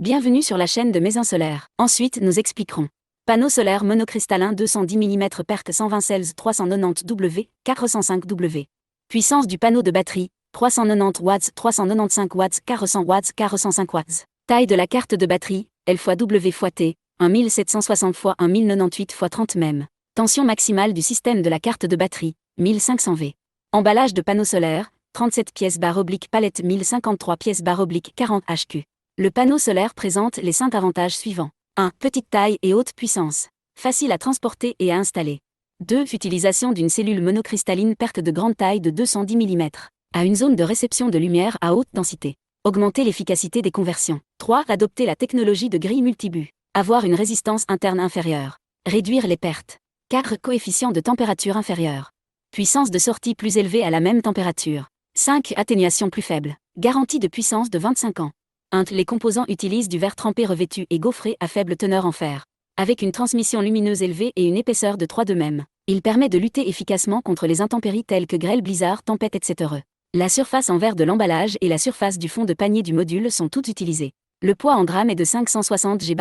Bienvenue sur la chaîne de Maison Solaire. Ensuite, nous expliquerons. Panneau solaire monocristallin 210 mm PERC 120 cells 390 W, 405 W. Puissance du panneau de batterie, 390 watts, 395 watts, 400 watts, 405 watts. Taille de la carte de batterie, L x W x T, 1760 x 1098 x 30 mm. Tension maximale du système de la carte de batterie, 1500 V. Emballage de panneau solaire, 37 pièces palette 1053 pièces 40 HQ. Le panneau solaire présente les 5 avantages suivants. 1. Petite taille et haute puissance. Facile à transporter et à installer. 2. Utilisation d'une cellule monocristalline PERC de grande taille de 210 mm. À une zone de réception de lumière à haute densité. Augmenter l'efficacité des conversions. 3. Adopter la technologie de grille multibus. Avoir une résistance interne inférieure. Réduire les pertes. 4. Coefficient de température inférieur. Puissance de sortie plus élevée à la même température. 5. Atténuation plus faible. Garantie de puissance de 25 ans. 1. Les composants utilisent du verre trempé revêtu et gaufré à faible teneur en fer. Avec une transmission lumineuse élevée et une épaisseur de 3 de même. Il permet de lutter efficacement contre les intempéries telles que grêle, blizzard, tempête, etc. La surface en verre de l'emballage et la surface du fond de panier du module sont toutes utilisées. Le poids en grammes est de 560 G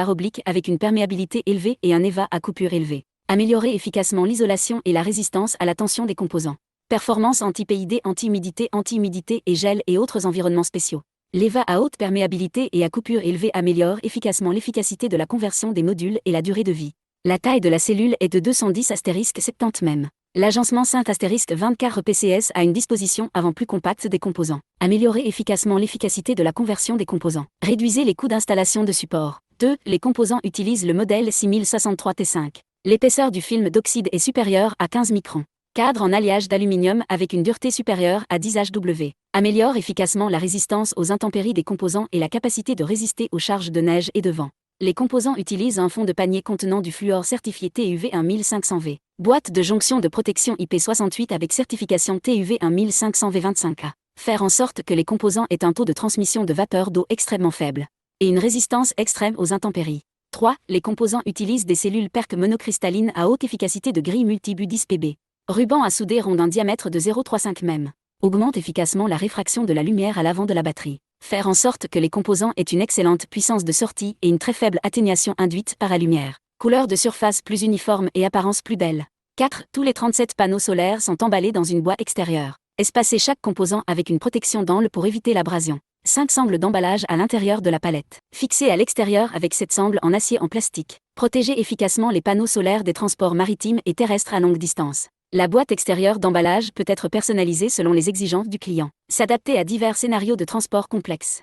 avec une perméabilité élevée et un EVA à coupure élevée. Améliorer efficacement l'isolation et la résistance à la tension des composants. Performance anti-PID, anti-humidité et gel et autres environnements spéciaux. L'EVA à haute perméabilité et à coupure élevée améliore efficacement l'efficacité de la conversion des modules et la durée de vie. La taille de la cellule est de 210*70 mm. L'agencement Saint*24 PCS a une disposition avant plus compacte des composants. Améliorer efficacement l'efficacité de la conversion des composants. Réduisez les coûts d'installation de support. 2. Les composants utilisent le modèle 6063 T5. L'épaisseur du film d'oxyde est supérieure à 15 microns. Cadre en alliage d'aluminium avec une dureté supérieure à 10 HW. Améliore efficacement la résistance aux intempéries des composants et la capacité de résister aux charges de neige et de vent. Les composants utilisent un fond de panier contenant du fluor certifié TUV 1500V. Boîte de jonction de protection IP68 avec certification TUV 1500V25A. Faire en sorte que les composants aient un taux de transmission de vapeur d'eau extrêmement faible. Et une résistance extrême aux intempéries. 3. Les composants utilisent des cellules PERC monocristallines à haute efficacité de grille multibus 10 PB. Ruban à souder rond d'un diamètre de 0,35 mm. Augmente efficacement la réfraction de la lumière à l'avant de la batterie. Faire en sorte que les composants aient une excellente puissance de sortie et une très faible atténuation induite par la lumière. Couleur de surface plus uniforme et apparence plus belle. 4. Tous les 37 panneaux solaires sont emballés dans une boîte extérieure. Espacez chaque composant avec une protection d'angle pour éviter l'abrasion. 5 sangles d'emballage à l'intérieur de la palette. Fixées à l'extérieur avec 7 sangles en acier en plastique. Protégez efficacement les panneaux solaires des transports maritimes et terrestres à longue distance. La boîte extérieure d'emballage peut être personnalisée selon les exigences du client. S'adapter à divers scénarios de transport complexes.